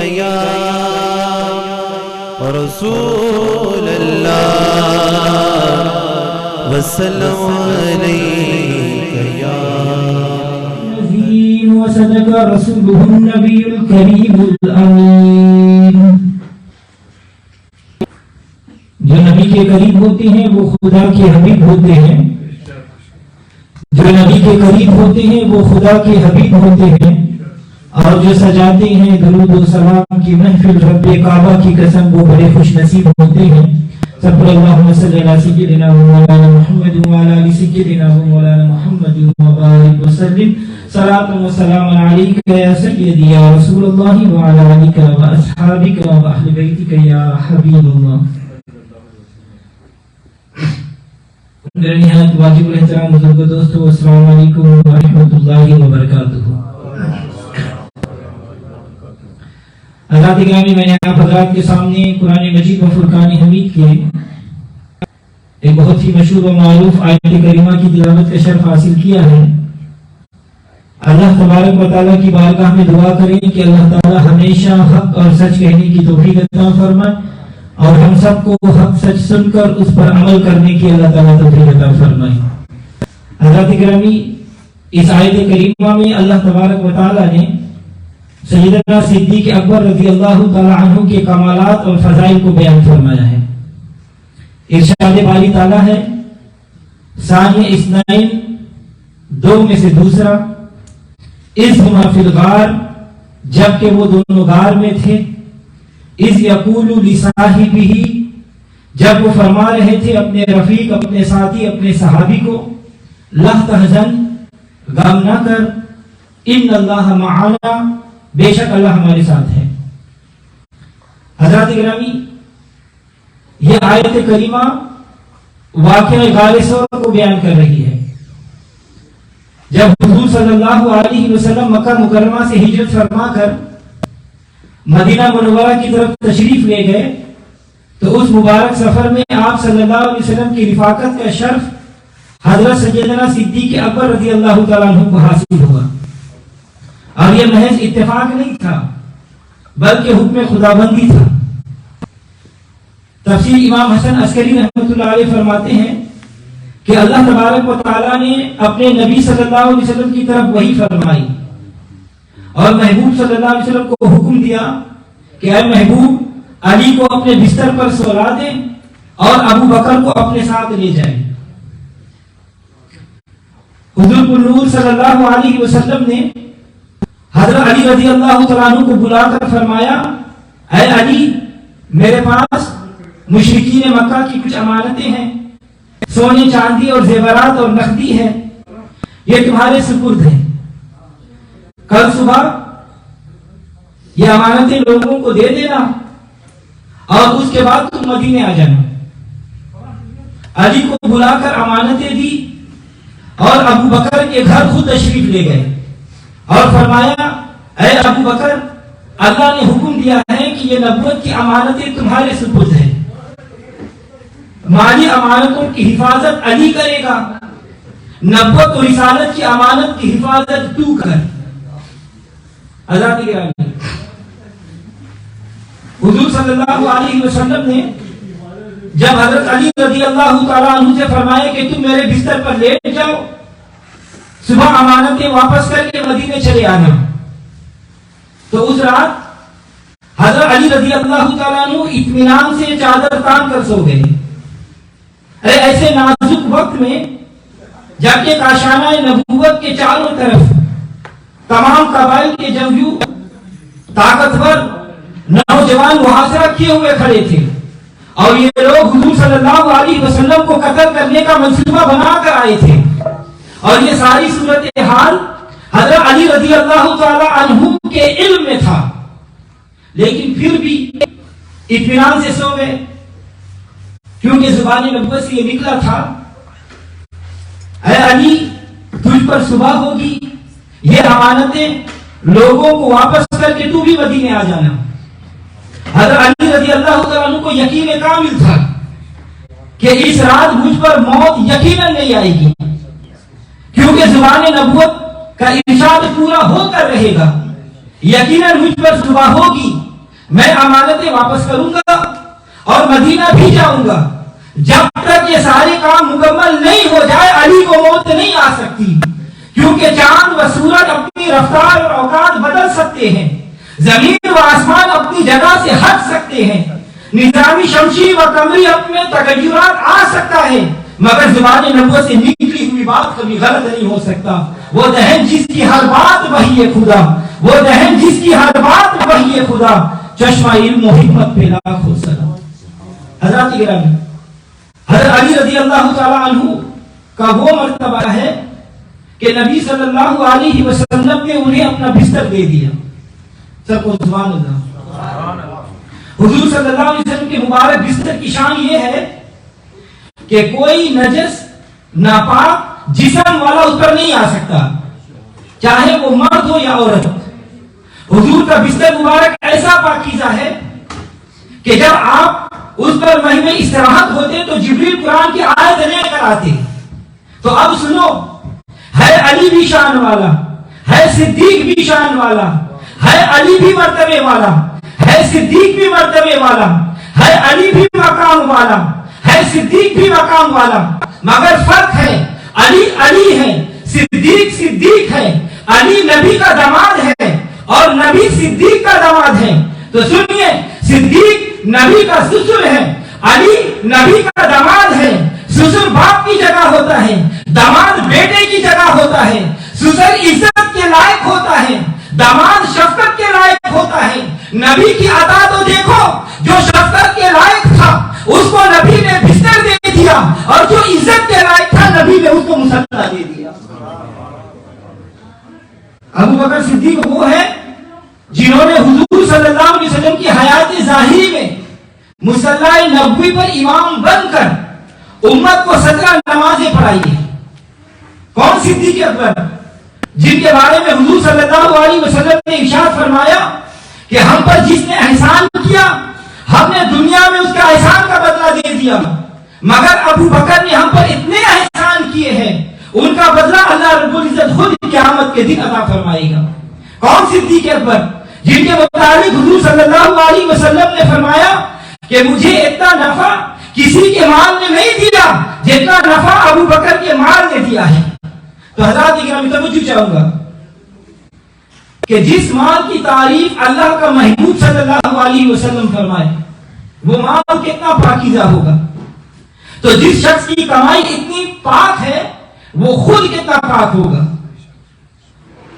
یا رسول اللہ وسلم علیک یا وصدق رسوله النبی الکریم الامین. جو نبی کے قریب ہوتے ہیں وہ خدا کے حبیب ہوتے ہیں. جو نبی کے قریب ہوتے ہیں وہ خدا کے حبیب ہوتے ہیں. اور جو سجاتے ہیں درود و سلام کی محفل رب کعبہ کی قسم وہ بڑے خوش نصیب ہوتے ہیں. سب اللہم صلی علی سیدنا مولانا محمد وعلی آل سیدنا مولانا محمد وبارک وسلم. صلاۃ و سلام علیک یا سیدی یا رسول اللہ وعلی آلک و اصحابک و اہل بیتک یا حبیب اللہ. نہایت واجب الاحترام بزرگ دوستو السلام علیکم ورحمۃ اللہ وبرکاتہ. حضرات گرامی، میں نے آپ حضرات کے سامنے قرآن مجید و فرقان حمید کے ایک بہت ہی مشہور و معروف آیت کریمہ کی تلاوت کا شرف حاصل کیا ہے. اللہ تبارک و تعالیٰ کی بارگاہ میں دعا کریں کہ اللہ تعالیٰ ہمیشہ حق اور سچ کہنے کی توفیق عطا فرمائے اور ہم سب کو حق سچ سن کر اس پر عمل کرنے کی اللہ تعالیٰ توفیق عطا فرمائے. حضرات گرامی، اس آیت کریمہ میں اللہ تبارک و تعالیٰ نے سیدنا صدیق اکبر رضی اللہ تعالی عنہ کے کمالات اور فضائل کو بیان فرمایا ہے. ارشاد باری تعالیٰ ہے ثانی اثنین، دو میں سے دوسرا، اذ ہما فی الغار، جبکہ وہ دونوں غار میں تھے، اذ یقول لصاحبہ، جب وہ فرما رہے تھے اپنے رفیق، اپنے ساتھی، اپنے صحابی کو، لا تحزن، غم نہ کر، ان اللہ معنا، بے شک اللہ ہمارے ساتھ ہے. حضرات گرامی، یہ آیت کریمہ واقعہ غار ثور کو بیان کر رہی ہے. جب حضور صلی اللہ علیہ وسلم مکہ مکرمہ سے ہجرت فرما کر مدینہ منورہ کی طرف تشریف لے گئے تو اس مبارک سفر میں آپ صلی اللہ علیہ وسلم کی رفاقت کا شرف حضرت سیدنا صدیق اکبر رضی اللہ تعالیٰ عنہ کو حاصل ہوا. اور یہ محض اتفاق نہیں تھا بلکہ حکم خدابندی تھا. تفسیر امام حسن عسکری رحمۃ اللہ علیہ فرماتے ہیں کہ اللہ تبارک و تعالیٰ نے اپنے نبی صلی اللہ علیہ وسلم کی طرف وحی فرمائی اور محبوب صلی اللہ علیہ وسلم کو حکم دیا کہ اے محبوب، علی کو اپنے بستر پر سلا دیں اور ابو بکر کو اپنے ساتھ لے جائیں. حضور النور صلی اللہ علیہ وسلم نے حضرت علی رضی اللہ تعالیٰ عنہ کو بلا کر فرمایا، اے علی، میرے پاس مشرکین مکہ کی کچھ امانتیں ہیں، سونے چاندی اور زیورات اور نقدی ہے، یہ تمہارے سپرد ہیں. کل صبح یہ امانتیں لوگوں کو دے دینا اور اس کے بعد تم مدینے آ جانا. علی کو بلا کر امانتیں دی اور ابو بکر کے گھر خود تشریف لے گئے اور فرمایا، اے ابو بکر، اللہ نے حکم دیا ہے کہ یہ نبوت کی امانتیں تمہارے سپرد ہیں. مالی امانتوں کی حفاظت علی کرے گا، نبوت و رسالت کی امانت کی حفاظت تو کر. حضرات گرامی، حضور صلی اللہ علیہ وسلم نے جب حضرت علی رضی اللہ تعالیٰ عنہ سے فرمایا کہ تم میرے بستر پر لیٹ جاؤ، صبح امانتیں واپس کر کے مدینے چلے آنا، تو اس رات حضرت علی رضی اللہ تعالیٰ عنہ اطمینان سے چادر تان کر سو گئے. ایسے نازک وقت میں جبکہ کاشانہ نبوت کے چاروں طرف تمام قبائل کے جنگجو طاقتور نوجوان محاصرہ کیے ہوئے کھڑے تھے اور یہ لوگ حضور صلی اللہ علیہ وسلم کو قتل کرنے کا منصوبہ بنا کر آئے تھے، اور یہ ساری صورتحال حضرت علی رضی اللہ تعالی عنہ کے علم میں تھا، لیکن پھر بھی اطمینان سے سو گئے کیونکہ زبان نبوت سے یہ نکلا تھا، اے علی، تجھ پر صبح ہوگی، یہ امانتیں لوگوں کو واپس کر کے تو بھی مدینے آ جانا. حضرت علی رضی اللہ تعالیٰ عنہ کو یقین کامل تھا کہ اس رات مجھ پر موت یقیناً نہیں آئے گی، کیونکہ زبان نبوت کا ارشاد پورا ہو کر رہے گا. یقیناً مجھ پر صبح ہوگی، میں امانتیں واپس کروں گا اور مدینہ بھی جاؤں گا. جب تک یہ سارے کام مکمل نہیں ہو جائے علی کو موت نہیں آ سکتی، کیونکہ چاند و سورج اپنی رفتار اور اوقات بدل سکتے ہیں، زمین و آسمان اپنی جگہ سے ہٹ سکتے ہیں، نظامی شمسی و قمری اپنے تغیرات آ سکتا ہے، مگر زبان نبوت سے نکلی ہوئی بات کبھی غلط نہیں ہو سکتا. وہ دہن جس کی ہر بات وحی ہے خدا، وہ دہن جس کی ہر بات وحی ہے خدا، چشمہ علم و حکمت پہ لاکھوں سلام. حضرات گرامی، حضرت علی رضی اللہ تعالی عنہ کا وہ مرتبہ ہے کہ نبی صلی اللہ علیہ وسلم نے انہیں اپنا بستر دے دیا. سب کو سبحان اللہ. حضور صلی اللہ علیہ وسلم کے مبارک بستر کی شان یہ ہے کہ کوئی نجس ناپاک جسم والا اس پر نہیں آ سکتا، چاہے وہ مرد ہو یا عورت. حضور کا بستر مبارک ایسا پاکیزہ ہے کہ جب آپ اس پر مہم استراحت ہوتے تو جبریل قرآن کی آیت لے کر آتے. تو اب سنو، ہے علی بھی شان والا، ہے صدیق بھی شان والا، ہے علی بھی مرتبے والا، ہے صدیق بھی مرتبے والا، ہے علی بھی مقام والا، ہے صدیق بھی مقام والا. مگر فرق ہے، علی علی ہے، صدیق صدیق ہے. علی نبی کا داماد ہے اور نبی صدیق کا داماد ہے. تو سنیے، صدیق نبی کا سسر ہے، علی نبی کا داماد ہے. سسر باپ کی جگہ ہوتا ہے، داماد بیٹے کی جگہ ہوتا ہے. سسر عزت کے لائق ہوتا ہے، داماد شفقت کے لائق ہوتا ہے. نبی کی عطا تو دیکھو، جو شفقت کے لائق تھا اس کو نبی نے بستر دے دیا، اور جو عزت کے لائق تھا نبی نے اس کو مسلح دے دیا. ابو بکر صدیق وہ ہے جنہوں نے حضور صلی اللہ علیہ وسلم کی حیات ظاہری میں مصلی نبوی پر امام بن کر امت کو 17 نمازیں پڑھائی ہیں. کون صدیق اکبر؟ جن کے بارے میں حضور صلی اللہ علیہ وسلم نے ارشاد فرمایا کہ ہم پر جس نے احسان کیا ہم نے دنیا میں اس کا احسان کا بدلہ دے دیا، مگر ابو بکر نے ہم پر اتنے احسان کیے ہیں ان کا بدلہ اللہ رب العزت خود قیامت کے دن عطا فرمائے گا. کون صدیق اکبر؟ جن کے متعلق حضور صلی اللہ علیہ وسلم نے فرمایا کہ مجھے اتنا نفع کسی کے مال نے نہیں دیا جتنا نفع ابو بکر کے مال نے دیا ہے. تو حضرات گرامی توجہ چاہوں گا کہ جس مال کی تعریف اللہ کا محبوب صلی اللہ علیہ وسلم فرمائے وہ مال کتنا پاکیزہ ہوگا. تو جس شخص کی کمائی اتنی پاک ہے وہ خود کتنا پاک ہوگا.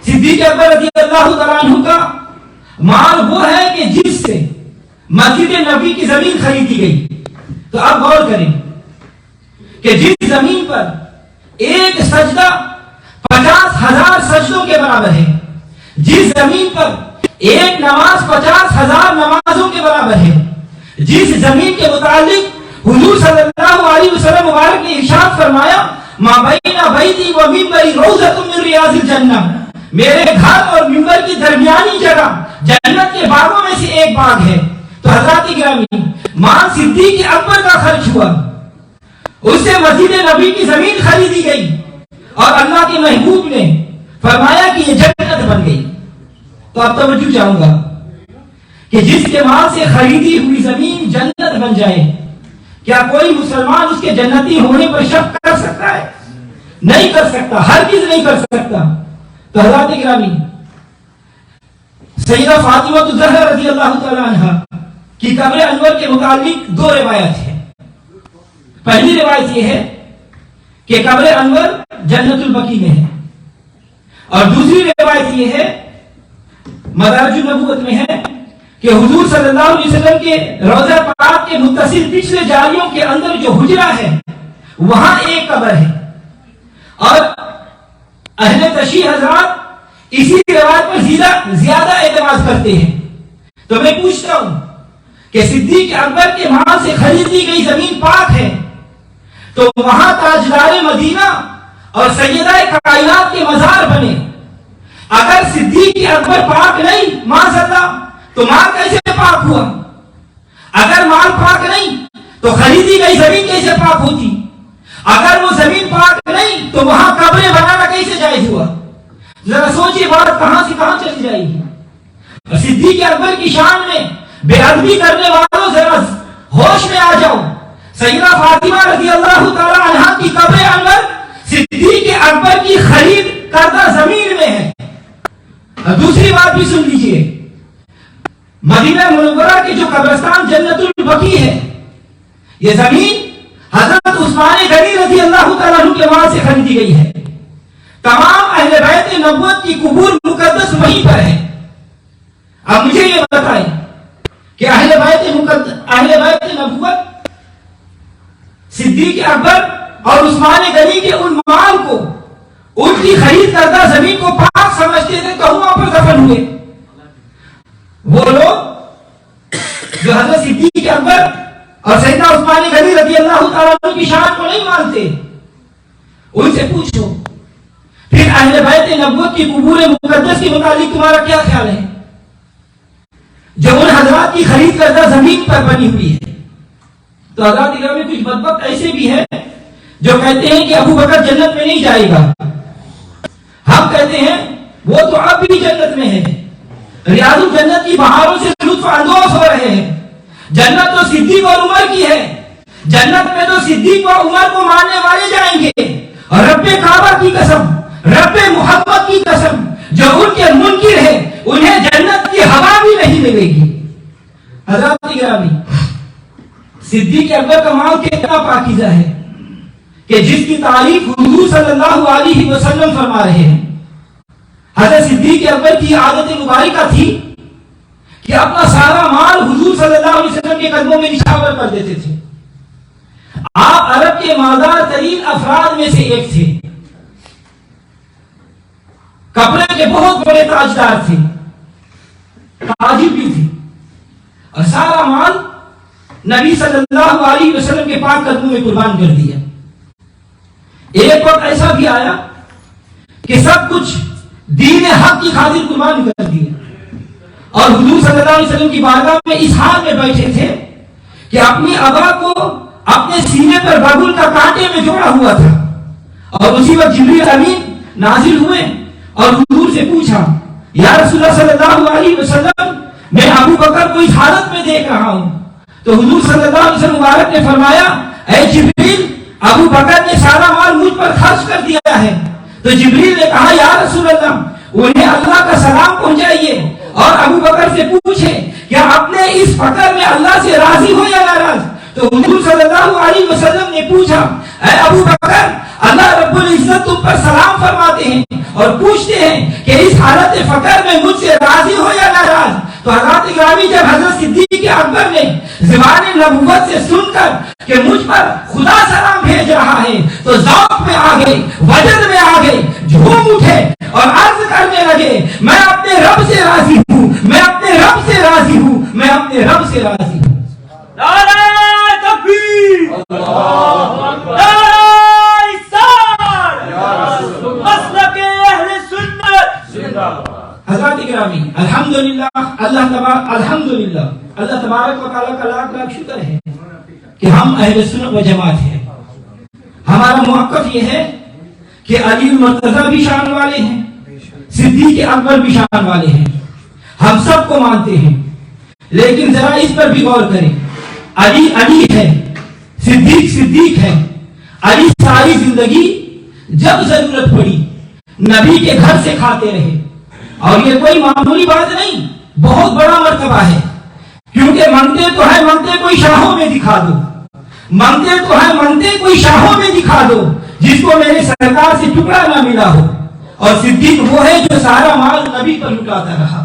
صدیق اکبر رضی اللہ تعالیٰ عنہ کا مال وہ ہے کہ جس سے مسجد نبی کی زمین خریدی گئی. تو اب غور کریں کہ جس زمین پر ایک سجدہ 50,000 سجدوں کے برابر ہے، جس زمین پر ایک نماز 50,000 نمازوں کے برابر ہے، جس زمین کے متعلق حضور صلی اللہ علیہ وسلم مبارک نے ارشاد فرمایا ما بین بیتی و منبری روضۃ من ریاض الجنہ، میرے گھر اور منبر کی درمیانی جگہ جنت کے باغوں میں سے ایک باغ ہے. تو حضرات گرامی، مال صدیق اکبر کا خرچ ہوا، اس سے مسجد نبی کی زمین خریدی گئی اور اللہ کے محبوب نے فرمایا کہ یہ جنت بن گئی. تو اب توجہ چاہوں گا کہ جس کے مال سے خریدی ہوئی زمین جنت بن جائے، کیا کوئی مسلمان اس کے جنتی ہونے پر شک کر سکتا ہے؟ نہیں کر سکتا، ہرگز نہیں کر سکتا. تو حضرات گرامی، سیدہ فاطمہ الزہرا رضی اللہ تعالی عنہا کی قبر انور کے متعلق 2 روایت ہیں. پہلی روایت یہ ہے کہ قبر انور جنت البقیع میں ہے، اور دوسری روایت یہ ہے مدارج النبوت میں ہے کہ حضور صلی اللہ علیہ وسلم کے روضہ پاک کے متصل پچھلے جالیوں کے اندر جو حجرہ ہے وہاں ایک قبر ہے. اور اہل تشیع حضرات اسی روایت پر زیادہ اعتماد کرتے ہیں. تو میں پوچھتا ہوں کہ صدیق اکبر کے مال سے خریدی گئی زمین پاک ہے تو وہاں تاجدار مدینہ اور سیدہ کائنات کے مزار بنے. اگر صدیق اکبر پاک نہیں معاذاللہ تو مال کیسے پاک ہوا؟ اگر مال پاک نہیں تو خریدی گئی زمین کیسے پاک ہوتی؟ اگر وہ زمین پاک نہیں تو وہاں قبریں بنانا کیسے جائز ہوا؟ ذرا سوچیے بات کہاں سے کہاں چلی جائے گی. صدیق اکبر کی شان میں بے ادبی کرنے والوں ذرا ہوش میں آ جاؤ. سیدہ فاطمہ رضی اللہ تعالی عنہا کی قبر انور صدیق اکبر کی خرید کردہ زمین میں ہے. دوسری بات بھی سن لیجئے، مدینہ منورہ کے جو قبرستان جنت البقیع ہے، یہ زمین حضرت عثمان غنی رضی اللہ تعالیٰ عنہ کے وہاں سے خریدی گئی ہے. تمام اہل بیت نبوت کی قبور مقدس وہیں پر ہے. اب مجھے یہ بتائیں کہ اہل بیت نبوت صدیق اکبر اور عثمان غنی کے ان مال کو، ان کی خرید کردہ زمین کو پاک سمجھتے تھے تو وہاں پر دفن ہوئے. وہ لوگ جو حضرت صدیق اکبر اور سیدنا عثمان غنی رضی اللہ تعالیٰ عنہ کی شان کو نہیں مانتے، ان سے پوچھو پھر اہل بیت نبوت کی قبور مقدس کے متعلق تمہارا کیا خیال ہے جو ان حضرات کی خرید کردہ زمین پر بنی ہوئی ہے. تو حضرات میں کچھ بدبخت ایسے بھی ہیں جو کہتے ہیں کہ ابو بکر جنت میں نہیں جائے گا. ہم کہتے ہیں وہ تو اب بھی جنت میں ہے، ریاض الجنت کی بہاروں سے لطف اندوز ہو رہے ہیں. جنت تو صدیق اور عمر کی ہے، جنت میں تو صدیق اور عمر کو ماننے والے جائیں گے. اور رب کعبہ کی قسم، رب محمد کی قسم، جو ان کے منکر ہیں انہیں جنت کی ہوا بھی نہیں ملے گی. حضرات گرامی، صدیق اکبر کا مال کتنا پاکیزہ ہے کہ جس کی تعریف حضور صلی اللہ علیہ وسلم فرما رہے ہیں. حضرت صدیق اکبر کی عادت مبارکہ تھی کہ اپنا سارا مال حضور صلی اللہ علیہ وسلم کے قدموں میں نچھاور کر دیتے تھے. آپ عرب کے مالدار ترین افراد میں سے ایک تھے، کپڑے کے بہت بڑے تاجدار تھے، تاجر بھی تھے، اور سارا مال نبی صلی اللہ علیہ وسلم کے پاک قدموں میں قربان کر دیا. ایک وقت ایسا بھی آیا کہ سب کچھ دین حق کی خاطر قربان کر دیا، اور حضور صلی اللہ علیہ وسلم کی بارگاہ میں اس حال میں بیٹھے تھے کہ اپنی ابا کو اپنے سینے پر ببول کا کانٹے میں جوڑا ہوا تھا. اور اسی وقت جبریل امین نازل ہوئے اور حضور سے پوچھا، یا رسول اللہ صلی اللہ علیہ وسلم، میں ابو بکر کو اس حالت میں دیکھ رہا ہوں. تو حضور صلی اللہ علیہ وسلم مبارک نے فرمایا، اے جبریل، ابو بکر نے سارا مال مجھ پر خرچ کر دیا ہے. تو جبریل نے کہا، یا رسول اللہ، انہیں اللہ کا سلام پہنچائیے اور ابو بکر سے پوچھیں کیا اپنے اس فقر میں اللہ سے راضی ہو یا ناراض. تو حضور صلی اللہ علیہ وسلم نے پوچھا، اے ابو بکر، اللہ رب العزت تم پر سلام فرماتے ہیں اور پوچھتے ہیں کہ اس حالت فقر میں مجھ سے راضی ہو یا ناراض. تو حضرات گرامی، جب حضرت صدیق اکبر نے زبان نبوت سے سن کر کہ مجھ پر خدا سلام بھیج رہا ہے تو ذوق میں آ گئے، وجد میں آ گئے، جھوم اٹھے اور عرض کرنے لگے، میں اپنے رب سے راضی ہوں، میں اپنے رب سے راضی ہوں، میں اپنے رب سے راضی ہوں. نعرہ تکبیر، اللہ اکبر، نعرہ رسالت، مسلک اہل سنت زندہ باد. حضرات گرامی، الحمدللہ، اللہ تبارک و تعالیٰ کا لاکھ لاکھ شکر ہے کہ ہم اہل سنت و جماعت ہیں. ہمارا موقف یہ ہے کہ علی مرتضیٰ بھی شان والے ہیں، صدیق اکبر بھی شان والے ہیں، ہم سب کو مانتے ہیں. لیکن ذرا اس پر بھی غور کریں، علی علی ہے، صدیق صدیق ہے. علی ساری زندگی جب ضرورت پڑی نبی کے گھر سے کھاتے رہے، اور یہ کوئی معمولی بات نہیں، بہت بڑا مرتبہ ہے. کیونکہ منگتے تو ہے، منگتے کوئی شاہوں میں دکھا دو، منگتے تو ہے، منگتے کوئی شاہوں میں دکھا دو جس کو میرے سرکار سے ٹکڑا نہ ملا ہو. اور صدیق وہ ہے جو سارا مال نبی پر لٹاتا رہا.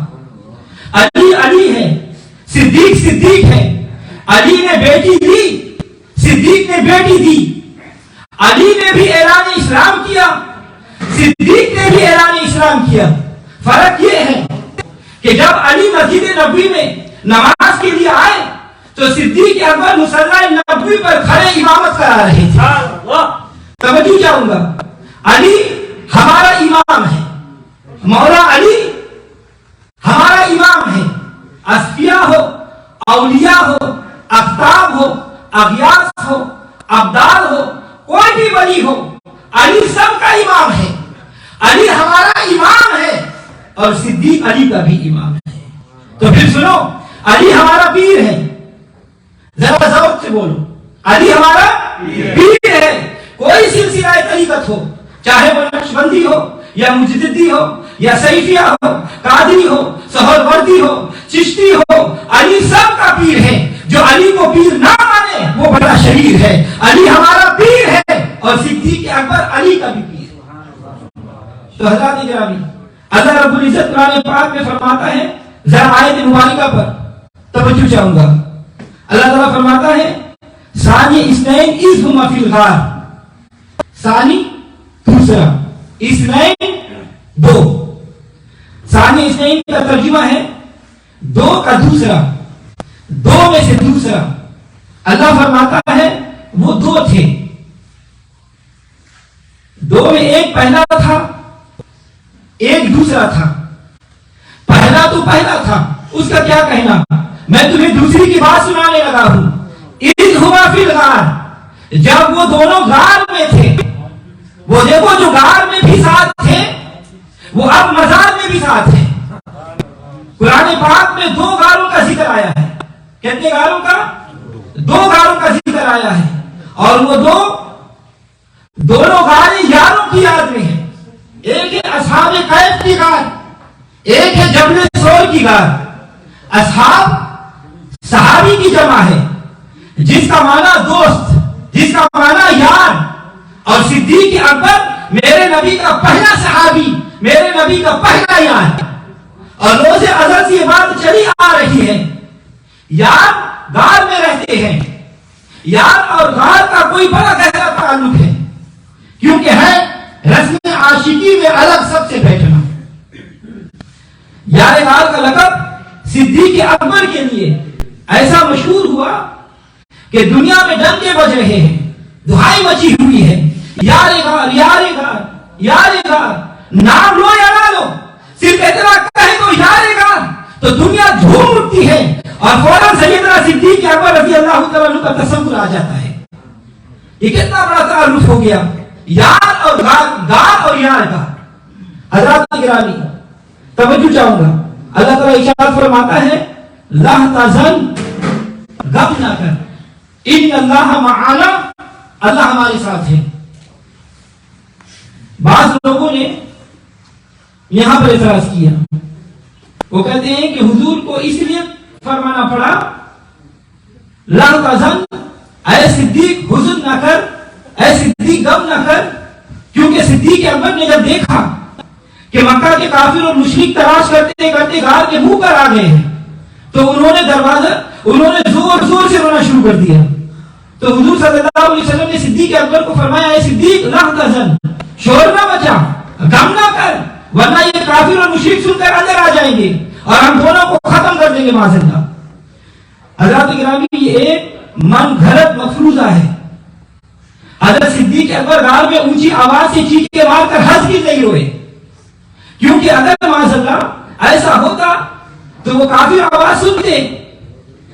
علی علی ہے، صدیق صدیق ہے. علی نے بیٹی دی، صدیق نے بیٹی دی. علی نے بھی اعلان اسلام کیا، صدیق نے بھی اعلان اسلام کیا. فرق یہ ہے کہ جب علی مسجد نبوی میں نماز کے لیے آئے تو صدیق اکبر مصلی نبوی پر کھڑے امامت کرا رہے تھے. توجہ چاہوں گا، علی ہمارا امام ہے، مولا علی ہمارا امام ہے. اصفیاء ہو، اولیاء ہو، افتاب ہو، اغیاث ہو، ابدال ہو، کوئی بھی ولی ہو، علی سب کا امام ہے. علی ہمارا امام ہے اور صدیق علی کا بھی امام ہے. تو پھر سنو، علی ہمارا پیر ہے. ذرا ذوق سے بولو, علی ہمارا پیر ہے. کوئی سلسلہ طریقت ہو, چاہے وہ نقشبندی ہو یا مجددی ہو یا سیفیہ ہو, قادری ہو, سہروردی ہو, چشتی ہو, علی سب کا پیر ہے. جو علی کو پیر نہ مانے وہ بڑا شریر ہے. علی ہمارا پیر ہے اور صدیق اکبر علی کا بھی پیر ہے. تو حضرات گرامی, اللہ رب العزت قرآن پاک میں فرماتا ہے, ذرا آیت مبارکہ پر توجہ چاہوں گا. اللہ تعالیٰ فرماتا ہے ثانی اثنین اذ ہما فی الغار. ثانی دوسرا, اثنین دو. ثانی اثنین کا ترجمہ ہے دو کا دوسرا, دو میں سے دوسرا. اللہ فرماتا ہے وہ دو تھے, دو میں ایک پہلا تھا ایک دوسرا تھا. پہلا تو پہلا تھا, اس کا کیا کہنا, میں تمہیں دوسری کی بات سنانے لگا ہوں. اذ ہما فی الغار, جب وہ دونوں غار میں تھے. وہ دیکھو جو غار میں بھی ساتھ تھے وہ اب مزار میں بھی ساتھ ہیں. قرآن پاک میں دو غاروں کا ذکر آیا ہے. کتنے غاروں کا؟ دو غاروں کا ذکر آیا ہے. اور وہ دونوں غاریں یاروں کی یاد میں ہیں. ایک ہے اصحاب کہف کی غار, ایک ہے جبل سور کی غار. اصحاب صحابی کی جمع ہے جس کا معنی دوست, جس کا معنی یار. اور صدیق اکبر میرے نبی کا پہلا صحابی, میرے نبی کا پہلا یار. اور روز ازل سے یہ بات چلی آ رہی ہے, یار غار میں رہتے ہیں. یار اور غار کا کوئی بڑا گہرا تعلق ہے, کیونکہ ہے رسم عاشقی میں الگ سب سے بیٹھنا. یار غار کا لقب صدیق اکبر کے لیے ایسا مشہور ہوا کہ دنیا میں ڈنکے بج رہے ہیں, دہائی مچی ہوئی ہے, یار غار یار غار یار غار. نام لو یا نہ لو, صرف اتنا کہے تو یار غار تو دنیا جھوم اٹھتی ہے اور فوراً سیدنا صدیق اکبر رضی اللہ تعالیٰ عنہ کا تصور آ جاتا ہے. یہ کتنا بڑا تعارف ہو گیا, یار اور غار اور یار کا. حضرات گرامی توجہ چاہوں گا, اللہ تعالیٰ ارشاد فرماتا ہے لا تحزن, غم نہ کر, ان اللہ معنا, اللہ ہمارے ساتھ ہے. بعض لوگوں نے یہاں پر اعتراض کیا, وہ کہتے ہیں کہ حضور کو اس لیے فرمانا پڑا لا تحزن, اے صدیق حزن نہ کر, اے صدیق غم نہ کر, کیونکہ صدیق اکبر نے جب دیکھا کہ مکہ کے کافر اور مشرک تلاش کرتے کرتے غار کے منہ پر آ گئے ہیں تو انہوں نے زور زور سے رونا شروع کر دیا. تو حضور صلی اللہ علیہ وسلم نے صدیق اکبر کو فرمایا اے صدیق لا تحزن, شور نہ مچا, غم نہ کر, ورنہ یہ کافر اور مشرک سن کر اندر آ جائیں گے اور ہم دونوں کو ختم کر دیں گے معاذ اللہ. حضرات گرامی یہ ایک من گھڑت مفروضہ ہے. حضرت صدیق اکبر غار میں اونچی آواز سے چیخے مار کر ہنس کے نہیں روئے, کیونکہ اگر معاذ اللہ ایسا ہوتا تو وہ کافی آواز سنتے.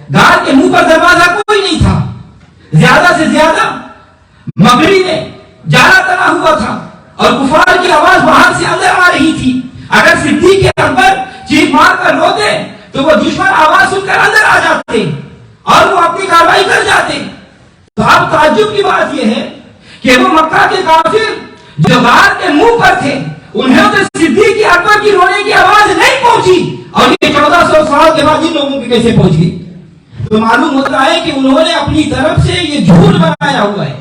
غار کے منہ پر دروازہ کوئی نہیں تھا, زیادہ سے زیادہ مغربی میں جالا تنا ہوا تھا اور کفار کی آواز باہر سے اندر آ رہی تھی. اگر صدیق اکبر چیخ مار کر روتے تو وہ دشمن آواز سن کر اندر آ جاتے اور وہ اپنی کارروائی کر جاتے. تو اب تعجب کی بات یہ ہے کہ وہ مکہ کے کافر جو غار کے منہ پر تھے انہیں تو صدیق اکبر کی رونے کی آواز نہیں پہنچی, اور یہ 1400 سال کے بعد ان لوگوں کی کیسے پہنچ گئی. تو معلوم ہوتا ہے کہ انہوں نے اپنی طرف سے یہ جھوٹ بنایا ہوا ہے.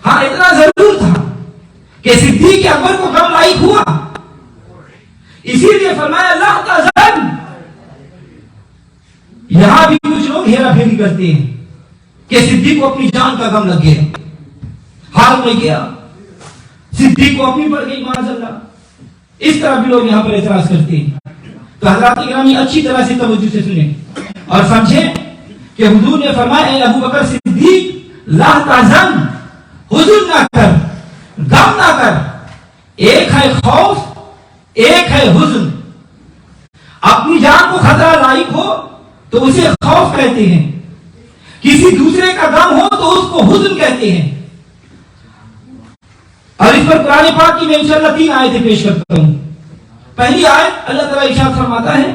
ہاں اتنا ضرور تھا کہ صدیق اکبر کو غم لاحق ہوا, اسی لیے فرمایا لا تحزن. یہاں بھی کچھ لوگ ہیرا پھیری کرتے ہیں کہ صدیق کو اپنی جان کا غم لگ گیا, حال میں گیا, صدیق کو اپنی پڑ گئی معاذ اللہ. اس طرح بھی لوگ یہاں پر اعتراض کرتے ہیں. تو حضرات گرامی اچھی طرح سے توجہ سے سنیں اور سمجھیں کہ حضور نے فرمایا اے ابو بکر صدیق لا تحزن, حزن نہ کر, غم نہ کر. ایک ہے خوف, ایک ہے حزن. اپنی جان کو خطرہ لاحق ہو تو اسے خوف کہتے ہیں, کسی دوسرے کا غم ہو تو اس کو حزن کہتے ہیں. اور اس پر قرآن پاک کی میں انشاءاللہ 3 آیتیں پیش کرتا ہوں. پہلی آیت اللہ تعالیٰ ارشاد فرماتا ہے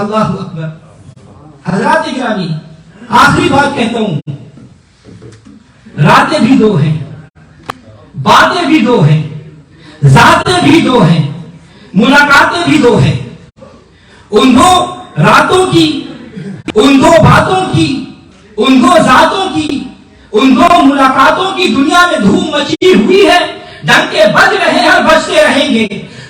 اللہ اکبر. حضرات گرامی آخری بات کہتا ہوں، راتیں بھی دو ہیں، باتیں بھی دو ہیں، ذاتیں بھی دو ہیں، ملاقاتیں بھی دو ہیں. ان دو راتوں کی، ان دو باتوں کی، ان دو ذاتوں کی، ان دو ملاقاتوں کی دنیا میں دھوم مچی ہوئی ہے. ڈنکے بج رہے ہیں اور بجتے رہیں گے.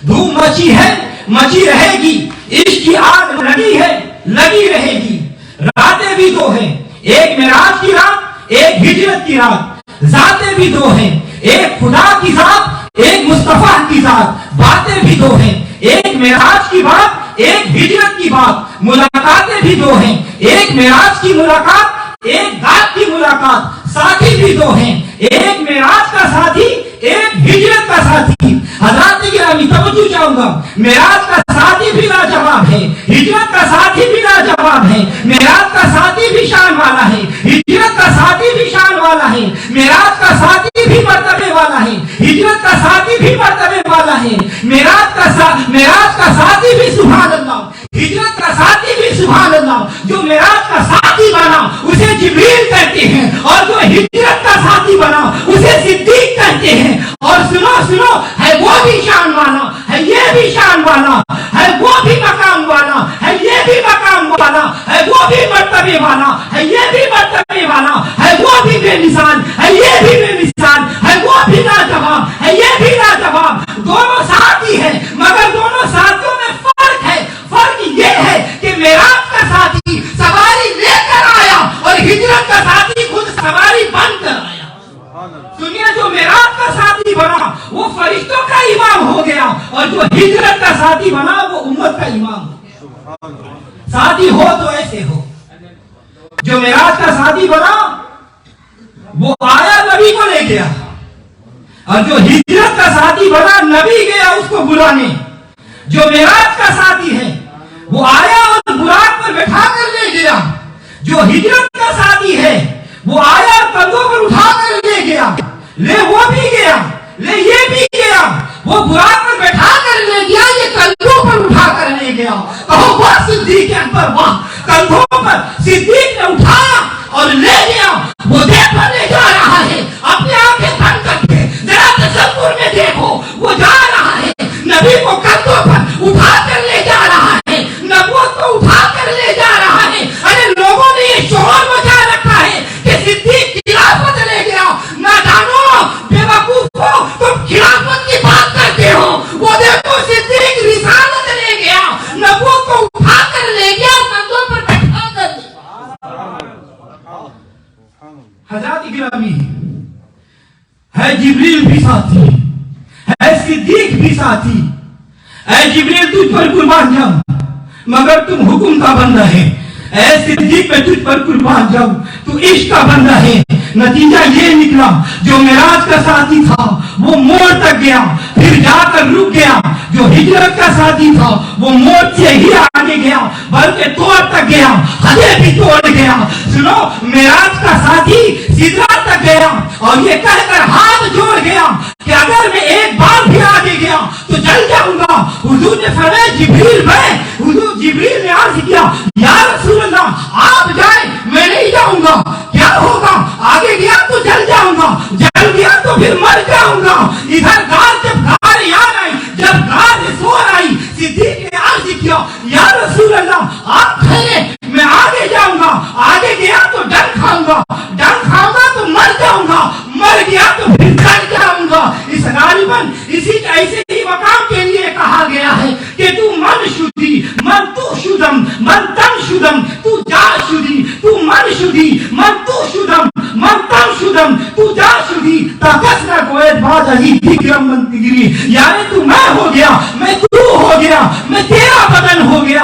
دھوم مچی ہے، مچی رہے گی. عشق کی آگ لگی ہے، لگی رہے گی. راتیں بھی دو ہیں، ایک معراج کی رات، ایک ہجرت کی رات. ذاتیں بھی دو ہیں، ایک خدا کی ذات، ایک مصطفیٰ کی ذات. باتیں بھی دو ہیں، ایک معراج کی بات، ایک ہجرت کی بات. ملاقاتیں بھی دو ہیں، ایک معراج کی ملاقات، ایک ذات کی ملاقات. ساتھی بھی دو ہیں، ایک معراج کا ساتھی، ایک ہجرت کا ساتھی. حضرات گرامی توجہ چاہوں گا، معراج کا ساتھی بھی لاجواب ہے، ہجرت کا ساتھی بھی لاجواب ہے. معراج کا ساتھی بھی شان والا ہے، ہجرت کا ساتھی بھی شان والا ہے. معراج کا ساتھی بھی مرتبے والا ہے، ہجرت کا ساتھی بھی مرتبے والا ہے. معراج کا ساتھی بھی سبحان اللہ، ہجرت کا ساتھی بھی سبحان اللہ. جو معراج کا ساتھی بنا اسے جبریل کہتے ہیں، اور جو ہجرت کا ساتھی بنا اسے صدیق کہتے ہیں. اور سنو سنو، ہے وہ بھی شان والا ہے، یہ بھی شان والا ہے. وہ بھی مقام والا ہے، یہ بھی مقام والا ہے. وہ بھی مرتبے والا ہے، یہ بھی مرتبے والا ہے. وہ بھی بے مثال ہے، یہ بھی بے مثال ہے. وہ بھی لاجواب ہے، یہ بھی لاجواب. دونوں ساتھی ہیں مگر دونوں ساتھیوں میں فرق ہے. فرق یہ ہے کہ معراج کا ساتھی سواری لے کر آیا اور ہجرت کا ساتھی خود سواری بن کر آیا. دنیا جو معراج کا ساتھی بنا وہ فرشتوں کا امام ہو گیا، اور جو ہجرت کا ساتھی بنا وہ امت کا امام ہو گیا. ساتھی ہو تو ایسے ہو. جو معراج کا ساتھی بنا وہ آیا نبی کو لے گیا، اور جو ہجرت کا ساتھی بنا نبی گیا اس کو بلانے. جو معراج کا ساتھی ہے وہ آیا اور براق پر بٹھا کر لے گیا. جو ہجرت کا ساتھی ہے وہ آیا اور کندھوں پر اٹھا کر لے گیا. لے وہ بھی گیا، لے یہ بھی گیا. وہ براق پر بٹھا کر لے گیا، یہ کندھوں پر اٹھا کر لے گیا. کہو واہ صدیق اکبر واہ. کندھوں پر صدیق نے اٹھایا اور لے گیا. وہ دیکھو لے جا رہا ہے، اپنے آنکھیں بند کر کے ذرا تصور میں دیکھو. وہ جا رہا ہے، نبی کو کندھوں پر اٹھا کر لے جا رہا ہے، نبوت کو اٹھا کر لے جا رہا ہے. ارے لوگوں نے یہ شعور مچا رکھا ہے کہ صدیق خلافت لے گیا. نادانو، بے وقوفو، تم خلافت کی بات کرتے ہو. وہ دیکھو صدیق رسالت لے گیا، نبوت کو اٹھا کر لے گیا، کندھوں پر بٹھا کر لے گیا. حضرات گرامی ہے جبریل بھی ساتھی، ہے صدیق بھی ساتھی. اے جبریل تجھ پر قربان جاؤں مگر تم حکم کا بندہ ہے. اے صدیق میں تجھ پر قربان جاؤں تو عشق کا بندہ ہے. نتیجہ یہ نکلا جو معراج کا ساتھی تھا وہ موڑ تک گیا، پھر جا کر رک گیا. جو ہجرت کا ساتھی تھا وہ موڑ سے ہی آگے گیا بلکہ توڑ تک گیا، حدیں بھی توڑ گیا. سنو، معراج کا ساتھی سدرات تک گیا اور یہ کہہ کر ہاتھ جوڑ گیا کہ اگر میں ایک بار بھی آگے گیا تو جل جاؤں گا. حضور نے فرمایا جبریل میں، حضور جبریل نے عرض کیا یا رسول اللہ آپ جائیں میں نہیں جاؤں گا. کیا ہوگا؟ آگے گیا تو جل جاؤں گا، جل گیا تو پھر مر جاؤں گا. ادھر جب گار یاد آئی، جب گار سور آئی، صدیق نے عرض کیا یا رسول اللہ آپ ٹھہرے میں آگے جاؤں گا. آگے گیا تو ڈر کھاؤں گا، ڈر کھاؤں گا تو مر جاؤں گا، مر گیا تو پھر جل جاؤں گا. اس غالباً اسی ایسے ہی مقام کے لیے کہا گیا ہے کہ تو من شدی، من تو شدم، من تن شدم، تو جا شدی، تو من شدی، من تو شدم، من تن شدم، تو جا شدی. تاکس نہ کوئی بات ہی فکرم من تگری. یعنی تو میں ہو گیا، میں تو ہو گیا، میں تیرا بدن ہو گیا.